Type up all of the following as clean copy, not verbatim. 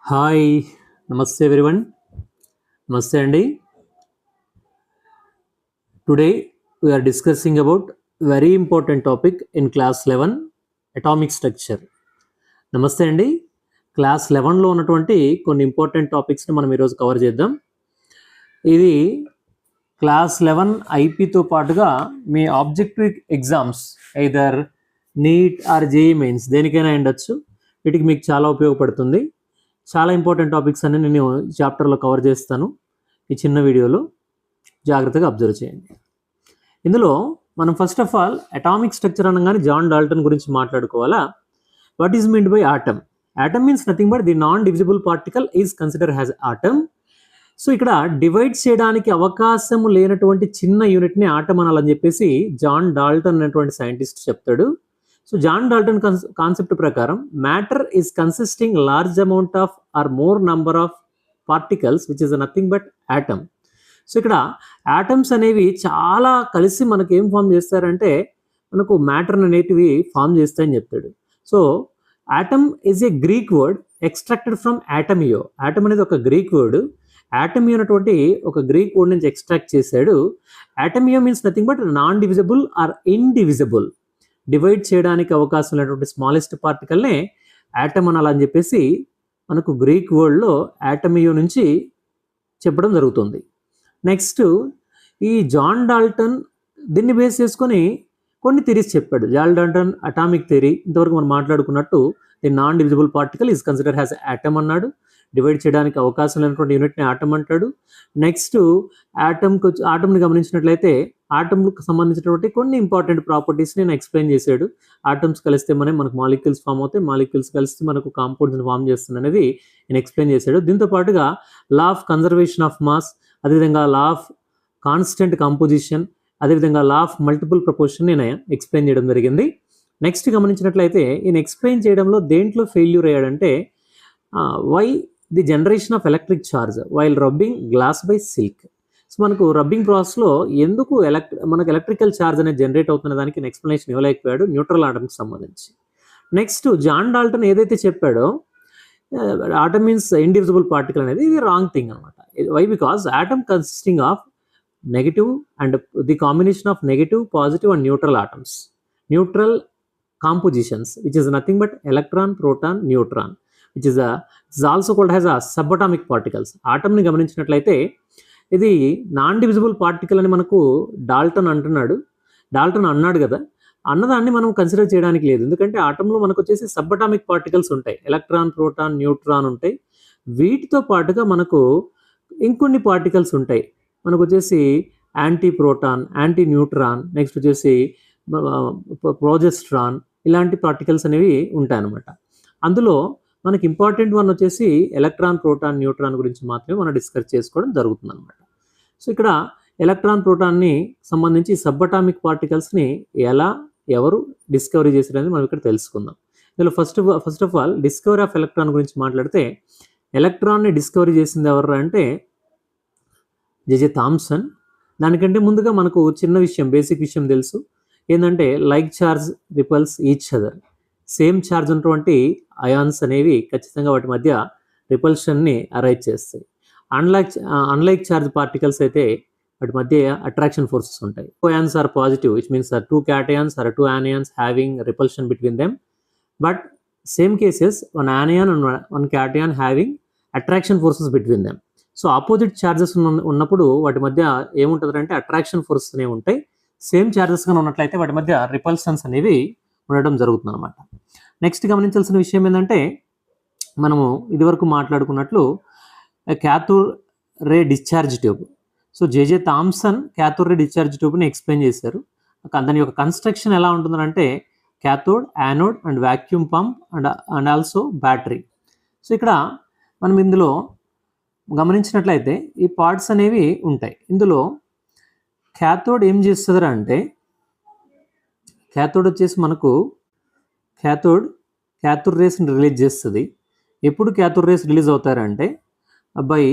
Hi నమస్తే everyone నమస్తే అండి today we are discussing about very important topic in class 11 atomic structure నమస్తే అండి క్లాస్ 11లో ఉన్నటువంటి కొన్ని ఇంపార్టెంట్ టాపిక్స్ని మనం ఈరోజు కవర్ చేద్దాం. ఇది క్లాస్ 11 ఐపీతో పాటుగా మీ objective exams either NEET or JEE mains దేనికైనా ఉండొచ్చు. వీటికి మీకు చాలా ఉపయోగపడుతుంది. చాలా ఇంపార్టెంట్ టాపిక్స్ అన్ని నేను చాప్టర్లో కవర్ చేస్తాను. ఈ చిన్న వీడియోలో జాగ్రత్తగా అబ్జర్వ్ చేయండి. ఇందులో మనం first of all atomic structure అనగానే జాన్ డాల్టన్ గురించి మాట్లాడుకోవాలా. What is meant by atom? Atom means nothing but the non divisible particle is consider has atom. So ఇక్కడ డివైడ్ చేయడానికి అవకాశం లేనటువంటి చిన్న యూనిట్ని ఆటమ్ అనాలని చెప్పేసి జాన్ డాల్టన్ అనేటువంటి సైంటిస్ట్ చెప్తాడు. సో జాన్ డాల్టన్ కాన్సెప్ట్ ప్రకారం matter is consisting large amount of or more number of particles which is nothing but atom. So ఇక్కడ ఆటమ్స్ అనేవి చాలా కలిసి మనకు ఏం ఫామ్ చేస్తారంటే మనకు మ్యాటర్ అనేటివి ఫామ్ చేస్తాయని చెప్తాడు. So atom is a Greek word extracted from atomio. Atom అనేది ఒక గ్రీక్ వర్డ్. ఆటమియో అనేటువంటి ఒక గ్రీక్ వర్డ్ నుంచి ఎక్స్ట్రాక్ట్ చేశాడు. Atomio means nothing but non divisible or indivisible. Divide చేయడానికి అవకాశం లేనటువంటి స్మాలెస్ట్ పార్టికల్నే యాటమ్ అనాలని చెప్పేసి మనకు గ్రీక్ వర్డ్లో యాటమియో నుంచి చెప్పడం జరుగుతుంది. నెక్స్ట్ ఈ జాన్ డాల్టన్ దీన్ని బేస్ చేసుకొని కొన్ని థిరీస్ చెప్పాడు. జాన్ డాల్టన్ అటామిక్ థియరీ ఇంతవరకు మనం మాట్లాడుకున్నట్టు the non divisible particle is consider has atom అన్నాడు. డివైడ్ చేయడానికి అవకాశం లేనటువంటి యూనిట్ని ఆటమ్ అంటాడు. నెక్స్ట్ ఆటమ్ని గమనించినట్లయితే ఆటమ్కి సంబంధించినటువంటి కొన్ని ఇంపార్టెంట్ ప్రాపర్టీస్ని నేను ఎక్స్ప్లెయిన్ చేశాడు. ఆటమ్స్ కలిస్తే మనకు మాలిక్యూల్స్ ఫామ్ అవుతాయి, మాలిక్యూల్స్ కలిస్తే మనకు కాంపౌండ్స్ని ఫామ్ చేస్తుంది అనేది నేను ఎక్స్ప్లెయిన్ చేశాడు. దీంతో పాటుగా law of conservation of mass, అదేవిధంగా లా ఆఫ్ కాన్స్టెంట్ కంపోజిషన్, అదేవిధంగా లా ఆఫ్ మల్టిపుల్ ప్రపోర్షన్ నేను ఎక్స్ప్లెయిన్ చేయడం జరిగింది. నెక్స్ట్ గమనించినట్లయితే ఈయన ఎక్స్ప్లెయిన్ చేయడంలో దేంట్లో ఫెయిల్యూర్ అయ్యాడంటే why the generation of electric charge while rubbing glass by silk. So మనకు రబ్బింగ్ ప్రాసెస్లో ఎందుకు మనకు ఎలక్ట్రికల్ ఛార్జ్ అనేది జనరేట్ అవుతున్న దానికి ఎక్స్ప్లెనేషన్ ఇవ్వలేకపోయాడు న్యూట్రల్ ఆటమ్కి సంబంధించి. నెక్స్ట్ జాన్ డాల్టన్ ఏదైతే చెప్పాడో ఆటమ్ మీన్స్ ఇండివిజిబుల్ పార్టికల్ అనేది ఇది రాంగ్ థింగ్ అనమాట. Why? Because atom consisting of negative and the combination of negative, positive and neutral atoms, neutral compositions which is nothing but electron, proton, neutron which is also called has a subatomic particles. ఆటమ్ని గమనించినట్లయితే ఇది non divisible particle అని మనకు Dalton అంటున్నాడు. Dalton అన్నాడు కదా, అన్నదాన్ని మనం కన్సిడర్ చేయడానికి లేదు. ఎందుకంటే ఆటంలో మనకు వచ్చేసి సబటామిక్ పార్టికల్స్ ఉంటాయి, ఎలక్ట్రాన్, ప్రోటాన్, న్యూట్రాన్ ఉంటాయి. వీటితో పాటుగా మనకు ఇంకొన్ని పార్టికల్స్ ఉంటాయి. మనకు వచ్చేసి anti proton, anti neutron, next వచ్చేసి ప్రోజెస్ట్రాన్, ఇలాంటి పార్టికల్స్ అనేవి ఉంటాయి అన్నమాట. అందులో మనకి ఇంపార్టెంట్ వన్ వచ్చేసి ఎలక్ట్రాన్, ప్రోటాన్, న్యూట్రాన్ గురించి మాత్రమే మనం డిస్కస్ చేసుకోవడం జరుగుతుంది అనమాట. సో ఇక్కడ ఎలక్ట్రాన్, ప్రోటాన్ని సంబంధించి సబ్బటామిక్ పార్టికల్స్ని ఎవరు డిస్కవరీ చేశారనేది మనం ఇక్కడ తెలుసుకుందాం. ఇందులో first of all discovery of electron గురించి మాట్లాడితే ఎలక్ట్రాన్ని డిస్కవరీ చేసింది ఎవరు అంటే జెజే థామ్సన్. దానికంటే ముందుగా మనకు చిన్న విషయం, బేసిక్ విషయం తెలుసు. ఏంటంటే like charge repels each other. Same charge ఉన్నటువంటి అయాన్స్ అనేవి ఖచ్చితంగా వాటి మధ్య రిపల్షన్ని అరైజ్ చేస్తాయి. అన్లైక్ ఛార్జ్ పార్టికల్స్ అయితే వాటి మధ్య అట్రాక్షన్ ఫోర్సెస్ ఉంటాయి. Ions are positive which means two cations are two anions having repulsion between them. But same cases one anion and one cation having attraction forces between them. So opposite charges ఉన్నప్పుడు వాటి మధ్య ఏముంటుంది అంటే attraction forces అనేవి ఉంటాయి. Same ఛార్జెస్గా ఉన్నట్లయితే వాటి మధ్య రిపల్షన్స్ అనేవి ఉండడం జరుగుతుంది అనమాట. నెక్స్ట్ గమనించాల్సిన విషయం ఏంటంటే మనము ఇదివరకు మాట్లాడుకున్నట్లు cathode ray discharge tube. So JJ Thomson cathode ray discharge ట్యూబ్ని ఎక్స్ప్లెయిన్ చేశారు. దాని యొక్క కన్స్ట్రక్షన్ ఎలా ఉంటుందంటే cathode, anode and vacuum pump and also battery. So ఇక్కడ మనం ఇందులో గమనించినట్లయితే ఈ పార్ట్స్ అనేవి ఉంటాయి. ఇందులో క్యాథోడ్ ఏం చేస్తుందా అంటే క్యాథోడ్ వచ్చేసి మనకు క్యాథోడ్ రేస్ని రిలీజ్ చేస్తుంది. ఎప్పుడు క్యాథోడ్ రేస్ రిలీజ్ అవుతారంటే బై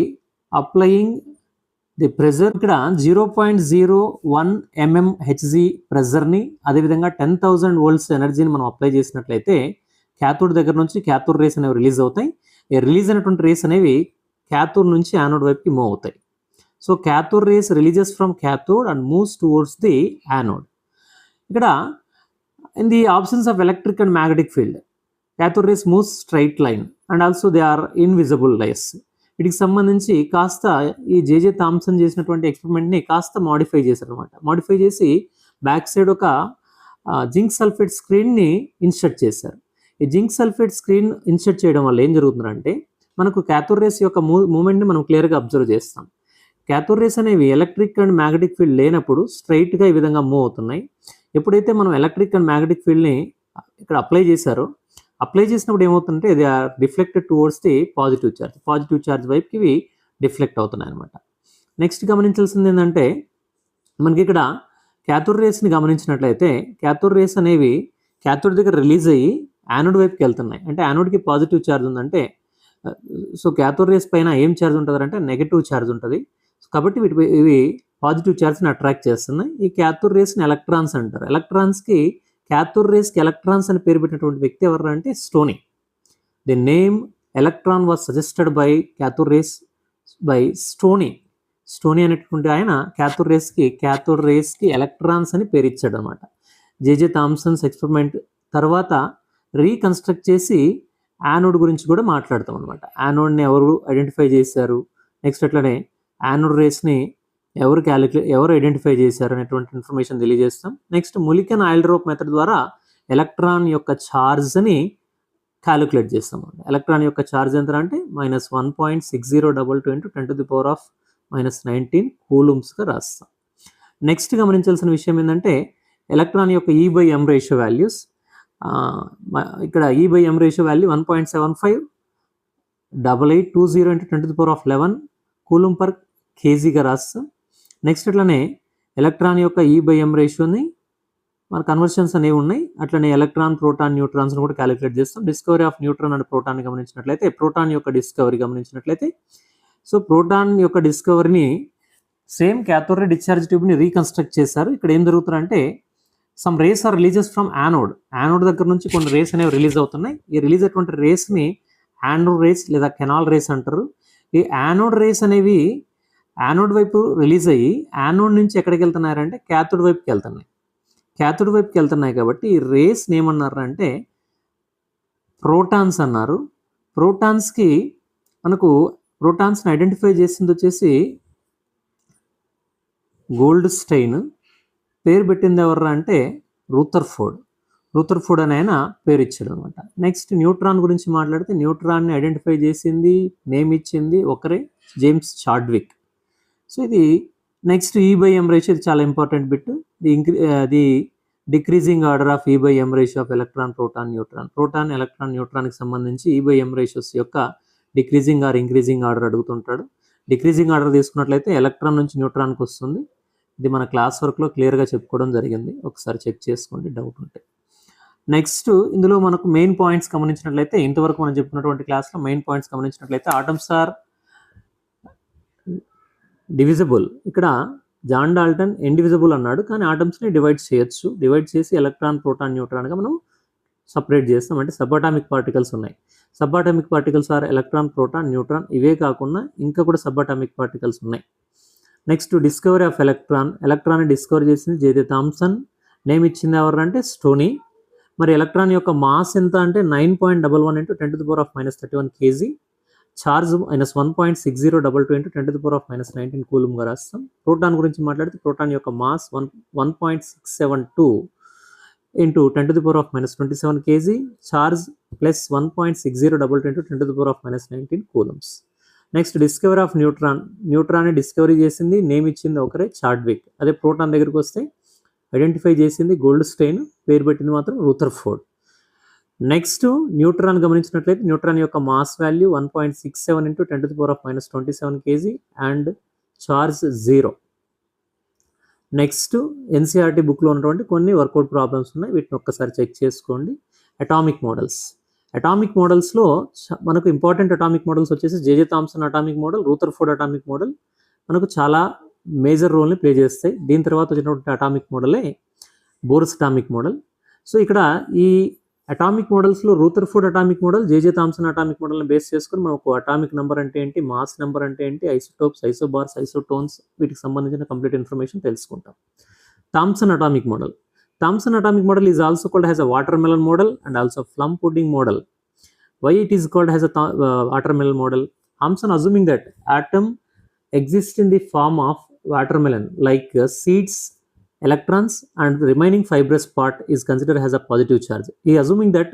అప్లయింగ్ ది ప్రెజర్. ఇక్కడ 0.01 mmHg ప్రెజర్ని, అదేవిధంగా 10,000 volts ఎనర్జీని మనం అప్లై చేసినట్లయితే క్యాథోడ్ దగ్గర నుంచి క్యాథోడ్ రేస్ అనేవి రిలీజ్ అవుతాయి. రిలీజ్ అయినటువంటి రేస్ అనేవి క్యాథోడ్ నుంచి యానోడ్ వైపుకి మూవ్ అవుతాయి. So cathode rays releases from cathode and moves towards the anode. ఇక్కడ in the absence of electric and magnetic field cathode rays moves straight line and also they are invisible rays. వీటికి సంబంధించి కాస్త ఈ J J Thomson చేసినటువంటి ఎక్స్పెరిమెంట్ని కాస్త modify చేశారు అనమాట. Modify చేసి బ్యాక్ సైడ్ ఒక జింక్ సల్ఫేట్ స్క్రీన్ని ఇన్సర్ట్ చేశారు. ఈ జింక్ సల్ఫేట్ స్క్రీన్ ఇన్సర్ట్ చేయడం వల్ల ఏం జరుగుతుందంటే మనకు క్యాథోడ్ రేస్ యొక్క మూమెంట్ని మనం క్లియర్గా అబ్జర్వ్ చేస్తాం. క్యాథోడ్ రేస్ అనేవి ఎలక్ట్రిక్ అండ్ మ్యాగ్నెటిక్ ఫీల్డ్ లేనప్పుడు స్ట్రైట్గా ఈ విధంగా మూవ్ అవుతున్నాయి. ఎప్పుడైతే మనం ఎలక్ట్రిక్ అండ్ మ్యాగ్నెటిక్ ఫీల్డ్ని ఇక్కడ అప్లై చేశారో, అప్లై చేసినప్పుడు ఏమవుతుందంటే they are reflected towards the positive charge వైపుకి ఇవి డిఫ్లెక్ట్ అవుతున్నాయి అనమాట. నెక్స్ట్ గమనించాల్సింది ఏంటంటే మనకి ఇక్కడ క్యాథోడ్ రేస్ని గమనించినట్లయితే క్యాథోడ్ రేస్ అనేవి క్యాథోడ్ దగ్గర రిలీజ్ అయ్యి యానోడ్ వైపుకి వెళ్తున్నాయి. అంటే యానోడ్కి పాజిటివ్ ఛార్జ్ ఉందంటే సో క్యాథోడ్ రేస్ పైన ఏం ఛార్జ్ ఉంటుంది అంటే నెగటివ్ ఛార్జ్ ఉంటుంది. కాబట్టి ఇవి పాజిటివ్ ఛార్జ్ని అట్రాక్ట్ చేస్తున్నాయి. ఈ క్యాథోడ్ రేస్ని ఎలక్ట్రాన్స్ అంటారు. ఎలక్ట్రాన్స్కి క్యాథోడ్ రేస్కి ఎలక్ట్రాన్స్ అని పేరు పెట్టినటువంటి వ్యక్తి ఎవరు అంటే stony. The name electron was suggested by cathode race by stony. Stony అనేటువంటి ఆయన క్యాథోడ్ రేస్కి ఎలక్ట్రాన్స్ అని పేరు ఇచ్చాడు అనమాట. జేజే థామ్సన్స్ ఎక్స్పెరిమెంట్ తర్వాత రీకన్స్ట్రక్ట్ చేసి యానోడ్ గురించి కూడా మాట్లాడతాం అనమాట. యానోడ్ని ఎవరు ఐడెంటిఫై చేశారు, నెక్స్ట్ అట్లనే యానోడ్ రేస్ని ఎవరు ఐడెంటిఫై చేశారు అనేటువంటి ఇన్ఫర్మేషన్ తెలియజేస్తాం. నెక్స్ట్ ములికన్ ఆయిల్డ్రోప్ మెథడ్ ద్వారా ఎలక్ట్రాన్ యొక్క ఛార్జ్ని క్యాలిక్యులేట్ చేస్తాం. ఎలక్ట్రాన్ యొక్క ఛార్జ్ ఎంత అంటే -1.6022 × 10⁻⁻19 కూలుమ్స్గా రాస్తాం. నెక్స్ట్ గమనించాల్సిన విషయం ఏంటంటే ఎలక్ట్రాన్ యొక్క E/m రేషియో వాల్యూస్. ఇక్కడ E/m రేషియో వాల్యూ 1.758820 × 10⁻11 కూలుమ్ పర్ కేజీగా రాస్తాం. నెక్స్ట్ అట్లనే ఎలక్ట్రాన్ యొక్క E/m రేషియోని మన కన్వర్షన్స్ అనేవి ఉన్నాయి. అట్లనే ఎలక్ట్రాన్, ప్రోటాన్, న్యూట్రాన్స్ కూడా క్యాలిక్యులేట్ చేస్తాం. Discovery of neutron and proton గమనించినట్లయితే ప్రోటాన్ యొక్క డిస్కవరీ గమనించినట్లయితే సో ప్రోటాన్ యొక్క డిస్కవరీని సేమ్ క్యాథోడ్ రే డిశ్చార్జ్ ట్యూబ్ని రీకన్స్ట్రక్ట్ చేశారు. ఇక్కడ ఏం జరుగుతుందంటే some rays are releases from anode దగ్గర నుంచి కొన్ని రేస్ అనేవి రిలీజ్ అవుతున్నాయి. ఈ రిలీజ్ అటువంటి రేస్ని యానోడ్ రేస్ లేదా కెనాల్ రేస్ అంటారు. ఈ యానోడ్ రేస్ అనేవి యానోడ్ వైపు రిలీజ్ అయ్యి యానోడ్ నుంచి ఎక్కడికి వెళ్తున్నారంటే క్యాథోడ్ వైపుకి వెళ్తున్నాయి. కాబట్టి ఈ రేస్ని ఏమన్నారంటే ప్రోటాన్స్ అన్నారు. ప్రోటాన్స్ని ఐడెంటిఫై చేసింది వచ్చేసి గోల్డ్ స్టెయిన్. పేరు పెట్టింది ఎవరు అంటే రూథర్ఫోర్డ్ అని ఆయన పేరు ఇచ్చాడు అనమాట. నెక్స్ట్ న్యూట్రాన్ గురించి మాట్లాడితే న్యూట్రాన్ని ఐడెంటిఫై చేసింది, నేమ్ ఇచ్చింది ఒకరే, జేమ్స్ చాడ్విక్. సో ఇది నెక్స్ట్ E/m రేషియో, ఇది చాలా important bit. The decreasing order of E/m ratio of electron, proton, electron, న్యూట్రాన్కి సంబంధించి E/m రేషియోస్ యొక్క డిక్రీజింగ్ ఆర్ ఇంక్రీజింగ్ ఆర్డర్ అడుగుతుంటాడు. డిక్రీజింగ్ ఆర్డర్ తీసుకున్నట్లయితే ఎలక్ట్రాన్ నుంచి న్యూట్రాన్కి వస్తుంది. ఇది మన క్లాస్ వర్క్లో క్లియర్గా చెప్పుకోవడం జరిగింది, ఒకసారి చెక్ చేసుకోండి డౌట్ ఉంటే. నెక్స్ట్ ఇందులో మనకు మెయిన్ పాయింట్స్ గమనించినట్లయితే ఇంతవరకు మనం చెప్పుకున్నటువంటి క్లాస్లో మెయిన్ పాయింట్స్ గమనించినట్లయితే ఆటమ్స్ ఆర్ డివిజిబుల్. ఇక్కడ జాన్ డాల్టన్ ఇండివిజిబుల్ అన్నాడు, కానీ ఆటమ్స్ని డివైడ్ చేసి ఎలక్ట్రాన్, ప్రోటాన్, న్యూట్రాన్గా మనం సపరేట్ చేస్తాం. అంటే సబాటామిక్ పార్టికల్స్ ఉన్నాయి. Subatomic particles are electron, proton, neutron. ఇవే కాకుండా ఇంకా కూడా సబాటామిక్ పార్టికల్స్ ఉన్నాయి. నెక్స్ట్ డిస్కవరీ ఆఫ్ ఎలక్ట్రాన్ని డిస్కవర్ చేసింది జేజే థామ్సన్. నేమ్ ఇచ్చింది ఎవరంటే స్టోనీ. మరి ఎలక్ట్రాన్ యొక్క మాస్ ఎంత అంటే 9.11 × 10⁻31 kg. ఛార్జ్ -1.6022 × 10⁻19 కూలుమ్గా రాస్తాం. ప్రోటాన్ గురించి మాట్లాడితే ప్రోటాన్ యొక్క mass 1.672 × 10⁻27 kg. Charge +1.6022 × 10⁻19 coulombs. Next discovery of న్యూట్రాన్ని డిస్కవరీ చేసింది, నేమ్ ఇచ్చింది ఒకరే, చాడ్విక్. అదే ప్రోటాన్ దగ్గరికి వస్తే ఐడెంటిఫై చేసింది గోల్డ్ స్టెయిన్, పేరు పెట్టింది మాత్రం రూథర్ఫోర్డ్. నెక్స్ట్ న్యూట్రాన్ గమనించినట్లయితే న్యూట్రాన్ యొక్క mass value 1.67 × 10⁻27 kg and charge 0. Next NCERT బుక్లో ఉన్నటువంటి కొన్ని వర్కౌట్ ప్రాబ్లమ్స్ ఉన్నాయి, వీటిని ఒక్కసారి చెక్ చేసుకోండి. అటామిక్ మోడల్స్లో మనకు ఇంపార్టెంట్ అటామిక్ మోడల్స్ వచ్చేసి J J Thomson atomic model, Rutherford atomic model మనకు చాలా మేజర్ రోల్ని ప్లే చేస్తాయి. దీని తర్వాత వచ్చినటువంటి అటామిక్ మోడలే బోర్స్ అటామిక్ మోడల్. సో ఇక్కడ ఈ అటామిక్ మోడల్స్లో Rutherford atomic model, J J Thomson atomic మోడల్ని బేస్ చేసుకుని మనకు అటామిక్ నెంబర్ అంటే ఏంటి, మాస్ నెంబర్ అంటే ఏంటి, ఐసోటోప్స్, ఐసోబార్స్, ఐసోటోన్స్, వీటికి సంబంధించిన కంప్లీట్ ఇన్ఫర్మేషన్ తెలుసుకుంటాం. Thomson atomic model. Thomson atomic model is also called as a watermelon model and also plum pudding model. Why it is called as a watermelon model? Thomson assuming that atom exists in the form of watermelon, like seeds, electrons, and the remaining fibrous part is considered as a positive charge. He is assuming that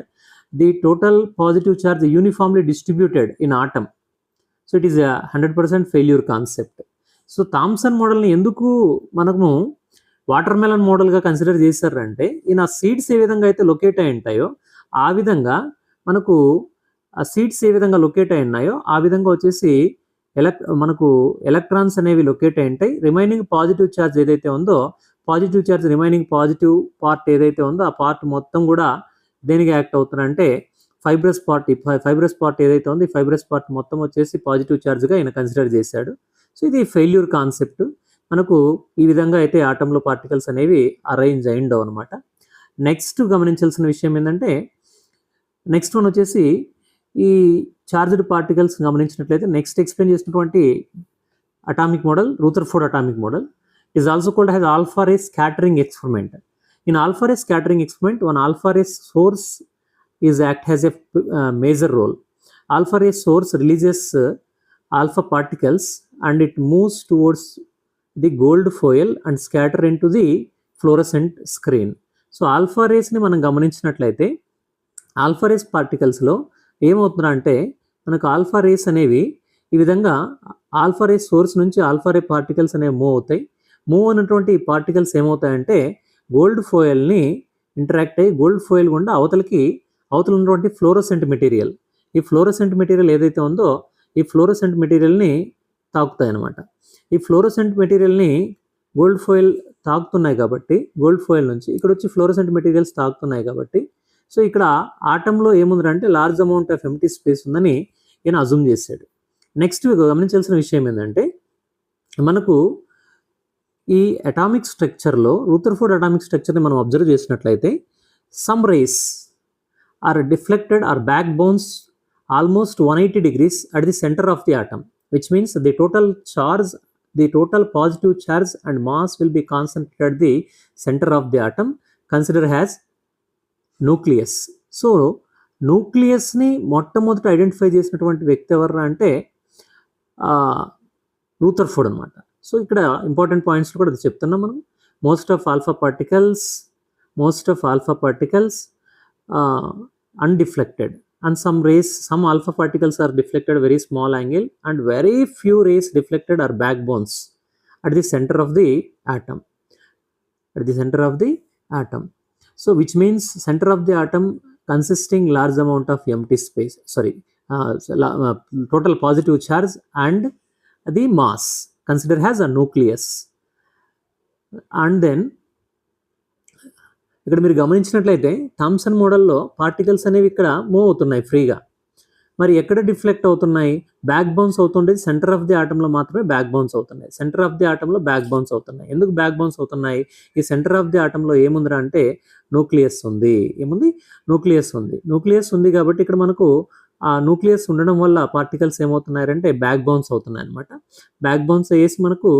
the total positive charge is uniformly distributed in atom. So it is a 100% failure concept. So Thomson model ni enduku manamu watermelon మోడల్గా consider చేశారంటే ఈయన seeds ఏ విధంగా అయితే locate అయి ఉంటాయో ఆ విధంగా మనకు ఆ సీడ్స్ ఏ విధంగా లొకేట్ అయి ఉన్నాయో ఆ విధంగా వచ్చేసి మనకు ఎలక్ట్రాన్స్ అనేవి లొకేట్ అయి ఉంటాయి. రిమైనింగ్ పాజిటివ్ ఛార్జ్ ఏదైతే ఉందో positive charge remaining positive part ఏదైతే ఉందో ఆ పార్ట్ మొత్తం కూడా దేనికి యాక్ట్ అవుతుందంటే ఫైబ్రస్ పార్ట్ ఏదైతే ఉందో ఈ ఫైబ్రస్ పార్ట్ మొత్తం వచ్చేసి పాజిటివ్ ఛార్జ్గా ఈయన కన్సిడర్ చేశాడు. సో ఇది ఫెయిల్యూర్ కాన్సెప్ట్. మనకు ఈ విధంగా అయితే ఆటంలో పార్టికల్స్ అనేవి అరేంజ్ అయిండవు అనమాట. నెక్స్ట్ గమనించాల్సిన విషయం ఏంటంటే నెక్స్ట్ వన్ వచ్చేసి ఈ చార్జ్డ్ పార్టికల్స్ గమనించినట్లయితే నెక్స్ట్ ఎక్స్ప్లెయిన్ చేసినటువంటి atomic model Rutherford atomic model is also called has alpha ray scattering experiment. In alpha ray scattering experiment one alpha ray source is act has a major role. Alpha ray source releases alpha particles and it moves towards the gold foil and scatter into the fluorescent screen. So alpha రేస్ని మనం గమనించినట్లయితే alpha race పార్టికల్స్లో ఏమవుతుందంటే మనకు alpha race అనేవి ఈ విధంగా alpha race source నుంచి alpha రే particles అనేవి మూవ్ అవుతాయి. మూవ్ అయినటువంటి పార్టికల్స్ ఏమవుతాయంటే గోల్డ్ ఫోయిల్ని ఇంటరాక్ట్ అయ్యి గోల్డ్ ఫోయిల్ గుండా అవతల ఉన్నటువంటి ఫ్లోరోసెంట్ మెటీరియల్, ఈ ఫ్లోరోసెంట్ మెటీరియల్ ఏదైతే ఉందో ఈ ఫ్లోరోసెంట్ మెటీరియల్ని తాకుతాయి అన్నమాట. ఈ ఫ్లోరోసెంట్ మెటీరియల్ని గోల్డ్ ఫోయిల్ తాకుతున్నాయి కాబట్టి గోల్డ్ ఫోయిల్ నుంచి ఇక్కడ వచ్చి ఫ్లోరోసెంట్ మెటీరియల్స్ తాకుతున్నాయి కాబట్టి సో ఇక్కడ ఆటంలో ఏముందంటే large amount of empty space ఉందని ఈయన అజూమ్ చేశాడు. నెక్స్ట్ గమనించాల్సిన విషయం ఏంటంటే మనకు ఈ అటామిక్ స్ట్రక్చర్లో రూథర్ఫోర్డ్ అటామిక్ స్ట్రక్చర్ని మనం అబ్జర్వ్ చేసినట్లయితే some rays are deflected are back bounce almost 180 degrees at the center of the atom, which means the total positive charge and mass will be concentrated at the center of the atom, considered as nucleus. So nucleus ni మొట్టమొదట identify చేసినటువంటి వ్యక్తి ఎవరు అంటే Rutherford అనమాట. So ఇక్కడ important points కూడా చెప్తున్నాం మనం. Most of alpha particles undeflected and some alpha particles are deflected very small angle and very few rays deflected are backbones at the center of the atom. So which means center of the atom consisting large amount of empty space, total positive charge and the mass considered as a nucleus. And then ఇక్కడ మీరు గమనించినట్లయితే Thomson మోడల్లో particles అనేవి ఇక్కడ move అవుతున్నాయి ఫ్రీగా. మరి ఎక్కడ డిఫ్లెక్ట్ అవుతున్నాయి? బ్యాక్ బౌన్స్ అవుతుండేది సెంటర్ ఆఫ్ ది ఆటంలో మాత్రమే బ్యాక్ బౌన్స్ అవుతున్నాయి. సెంటర్ ఆఫ్ ది ఆటంలో బ్యాక్ బౌన్స్ అవుతున్నాయి. ఎందుకు బ్యాక్ బౌన్స్ అవుతున్నాయి? ఈ సెంటర్ ఆఫ్ ది ఆటంలో ఏముందిరా అంటే న్యూక్లియస్ ఉంది. న్యూక్లియస్ ఉంది కాబట్టి ఇక్కడ మనకు ఆ న్యూక్లియస్ ఉండడం వల్ల పార్టికల్స్ ఏమవుతున్నాయంటే బ్యాక్ బౌన్స్ అవుతున్నాయి అనమాట. బ్యాక్ బౌన్స్ వేసి మనకు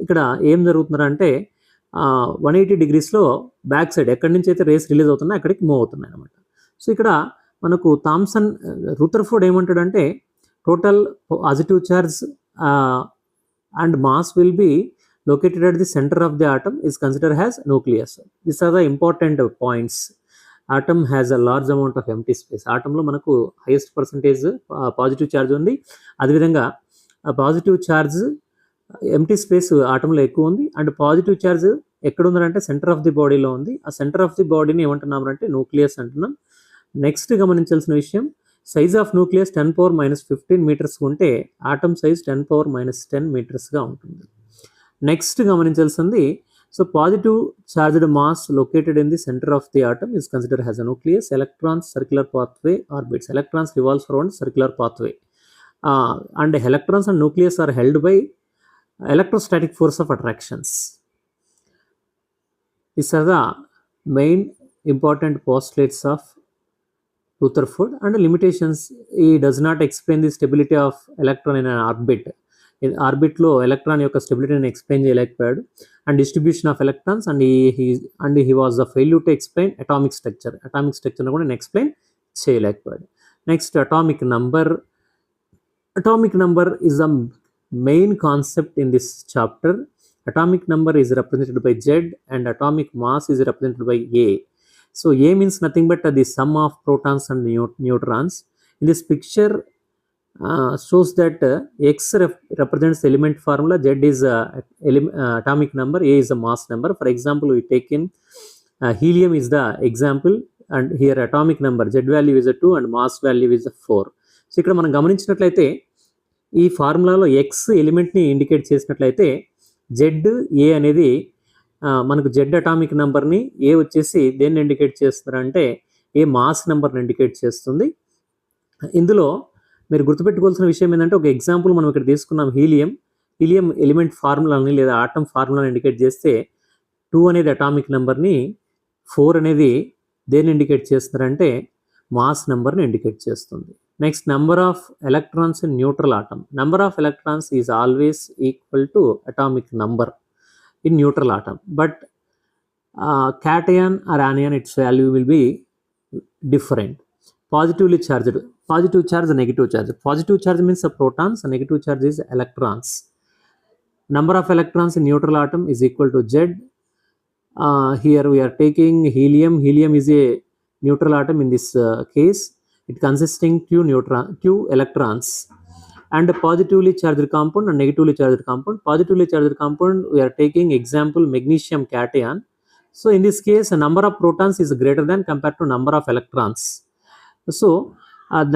ఇక్కడ ఏం జరుగుతున్నారంటే 180 డిగ్రీస్లో బ్యాక్ సైడ్ ఎక్కడి నుంచి అయితే రేస్ రిలీజ్ అవుతున్నాయి అక్కడికి మూవ్ అవుతున్నాయి అనమాట. సో ఇక్కడ మనకు రూథర్ఫోర్డ్ ఏమంటాడంటే total positive charge and mass will be located at the center of the atom is considered as nucleus. These are the important points. Atom has a large amount of empty space. Atomలో మనకు highest percentage positive charge ఉంది. అదేవిధంగా positive charge empty space ఆటంలో ఎక్కువ ఉంది. And positive charge ఎక్కడ ఉందంటే centre of the బాడీలో ఉంది. ఆ సెంటర్ ఆఫ్ ది బాడీని ఏమంటున్నాం అంటే న్యూక్లియస్ అంటున్నాం. నెక్స్ట్ గమనించాల్సిన విషయం సైజ్ ఆఫ్ న్యూక్లియస్ 10⁻⁻15 మీటర్స్ ఉంటే ఆటమ్ సైజ్ 10⁻⁻10 మీటర్స్గా ఉంటుంది. నెక్స్ట్ గమనించాల్సింది so positive charged mass located in the centre of the atom is considered as a nucleus. Electrons circular pathway orbits. Electrons revolves around circular pathway. And electrons and nucleus are held by electrostatic force of attractions. These are the main important postulates of Rutherford. And limitations, he does not explain the stability of electron in an orbit. In orbit లో electron యొక్క స్టెబిలిటీని explain చేయలేకపోయాడు. And distribution of electrons and he was the failure to explain atomic స్ట్రక్చర్ని కూడా explain చేయలేకపోయాడు. Next atomic number. Atomic number is a main concept in this chapter. Atomic number is represented by Z and atomic mass is represented by A. So A means nothing but the sum of protons and neutrons. In this picture shows that X represents element formula, Z is atomic number, A is a mass number. For example, we take in helium is the example, and here atomic number Z value is a 2 and mass value is a 4. So ఇక్కడ మనం గమనించినట్లయితే ఈ ఫార్ములాలో X ఎలిమెంట్ని indicate చేసినట్లయితే Z ఏ అనేది మనకు Z atomic నెంబర్ని, ఏ వచ్చేసి దేన్ని ఇండికేట్ చేస్తున్నారంటే ఏ మాస్ నెంబర్ని ఇండికేట్ చేస్తుంది. ఇందులో మీరు గుర్తుపెట్టుకోవాల్సిన విషయం ఏంటంటే, ఒక ఎగ్జాంపుల్ మనం ఇక్కడ తీసుకున్నాం హీలియం ఎలిమెంట్ ఫార్ములాని లేదా ఆటమ్ ఫార్ములాని ఇండికేట్ చేస్తే 2 అనేది అటామిక్ నెంబర్ని, 4 అనేది దేన్ని ఇండికేట్ చేస్తున్నారంటే మాస్ నెంబర్ని ఇండికేట్ చేస్తుంది. Next, number of electrons in neutral atom. Number of electrons is always equal to atomic number in neutral atom. But cation or anion, its value will be different. Positively charged. Positive charge, negative charge. Positive charge means the protons, and negative charge is electrons. Number of electrons in neutral atom is equal to Z. Here we are taking helium. Helium is a neutral atom in this case. It consisting two electrons and a positively charged compound and negatively charged compound. Positively charged compound, we are taking example magnesium cation. So in this case, a number of protons is greater than compared to number of electrons. So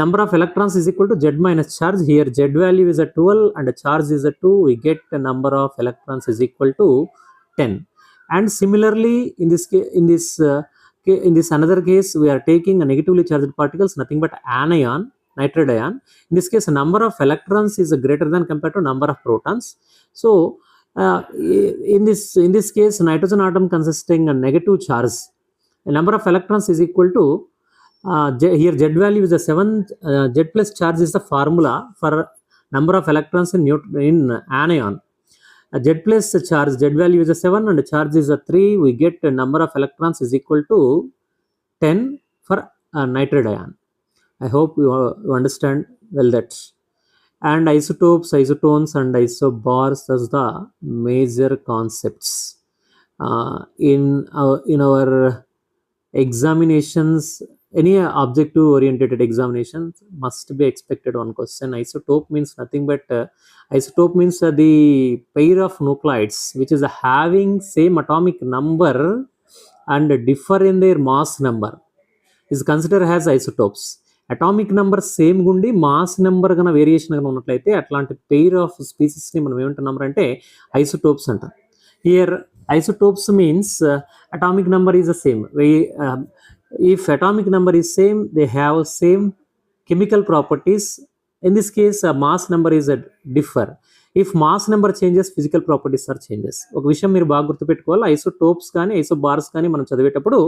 number of electrons is equal to Z minus charge. Here Z value is a 12 and the charge is a 2. We get the number of electrons is equal to 10. And similarly, in this another case, we are taking a negatively charged particles, nothing but anion, nitride ion. In this case, a number of electrons is greater than compared to number of protons. So in this case, nitrogen atom consisting a negative charge, a number of electrons is equal to here Z value is a 7. Z plus charge is the formula for number of electrons in anion. Z plus charge, Z value is a 7 and charge is a 3. We get a number of electrons is equal to 10 for nitride ion. I hope you understand well that. And isotopes, isotones and isobars as the major concepts. In our examinations, any objective oriented examinations must be expected one question. Isotope means nothing but isotope means the pair of nuclides which is having same atomic number and differ in their mass number is considered as isotopes. Atomic number same Gundi mass number కన్నా variation కన్నా ఉన్నట్లయితే అట్లాంటి pair of స్పీసీస్ని మనం ఏమంటున్నాం అంటే isotopes అంటాం. Here isotopes means atomic number is the same. If atomic number is same, they have same chemical properties. In this case, mass number is a differ. If mass number changes, physical properties are changes. ఒక విషయం మీరు బాగా గుర్తుపెట్టుకోవాలి, isotopes కానీ isobars కానీ మనం చదివేటప్పుడు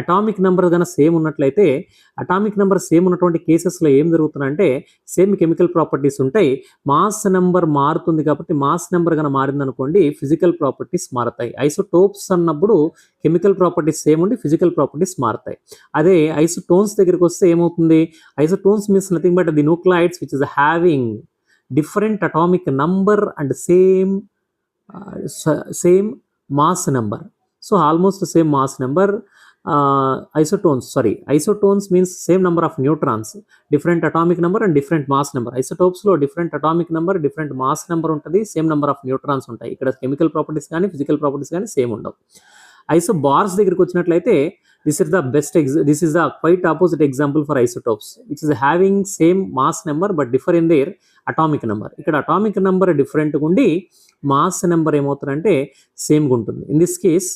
atomic number కన్నా సేమ్ ఉన్నట్లయితే, అటామిక్ నెంబర్ సేమ్ ఉన్నటువంటి కేసెస్లో ఏం జరుగుతుందంటే సేమ్ కెమికల్ ప్రాపర్టీస్ ఉంటాయి. మాస్ నెంబర్ మారుతుంది కాబట్టి మాస్ నెంబర్ కన్నా మారిందనుకోండి ఫిజికల్ ప్రాపర్టీస్ మారుతాయి. ఐసోటోప్స్ అన్నప్పుడు కెమికల్ ప్రాపర్టీస్ సేమ్ ఉండి ఫిజికల్ ప్రాపర్టీస్ మారుతాయి. అదే ఐసోటోన్స్ దగ్గరికి వస్తే ఏమవుతుంది, isotones means nothing but the nuclides which is having different atomic number and same mass number. So almost the same mass number. Isotones means same number of neutrons, different atomic number and different mass number. Isotopes lo different atomic number, different mass number untadi, same number of neutrons untayi. Ikkada chemical properties gaani physical properties gaani same undavu. Isobars దగ్గరికి వచ్చినట్లయితే this is the quite opposite example for isotopes, which is having same mass number but differ in their atomic number. ఇక్కడ atomic number different గా ఉండి mass number ఏమవుతుందంటే same గా ఉంటుంది. In this case,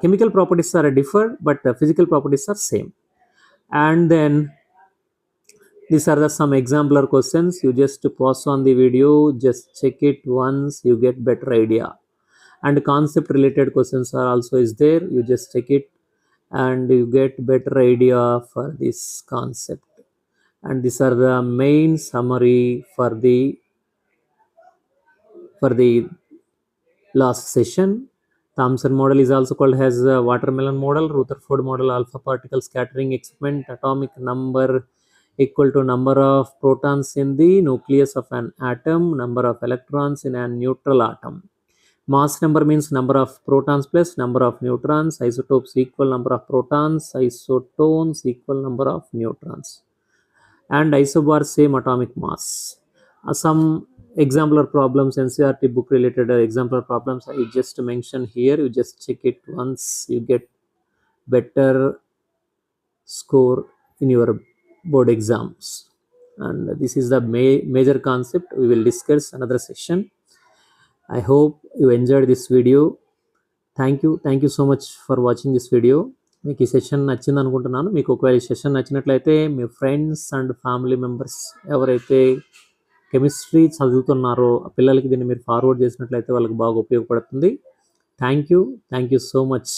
chemical properties are different but physical properties are same. And then these are some exemplar questions. You just pause on the video, just check it once, you get better idea. And concept related questions are also is there, you just check it and you get better idea for this concept. And these are the main summary for the last session. Thomson model is also called as watermelon model, Rutherford model, alpha particle scattering experiment, atomic number equal to number of protons in the nucleus of an atom, number of electrons in a neutral atom. Mass number means number of protons plus number of neutrons, isotopes equal number of protons, isotones equal number of neutrons, and isobar same atomic mass. Some exemplar problems, NCERT book related exemplar problems I just mentioned here. You just check it once, you get better score in your board exams. And this is the major concept we will discuss another session. I hope you enjoyed this video. Thank you so much for watching this video. మీకు ఈ session నచ్చింది అనుకుంటున్నాను. మీకు ఒకవేళ ఈ session నచ్చినట్లయితే మీ friends and family members ఎవరైతే chemistry చదువుతున్నారో ఆ పిల్లలకి దీన్ని మీరు ఫార్వర్డ్ చేసినట్లయితే వాళ్ళకి బాగా ఉపయోగపడుతుంది. Thank you so much.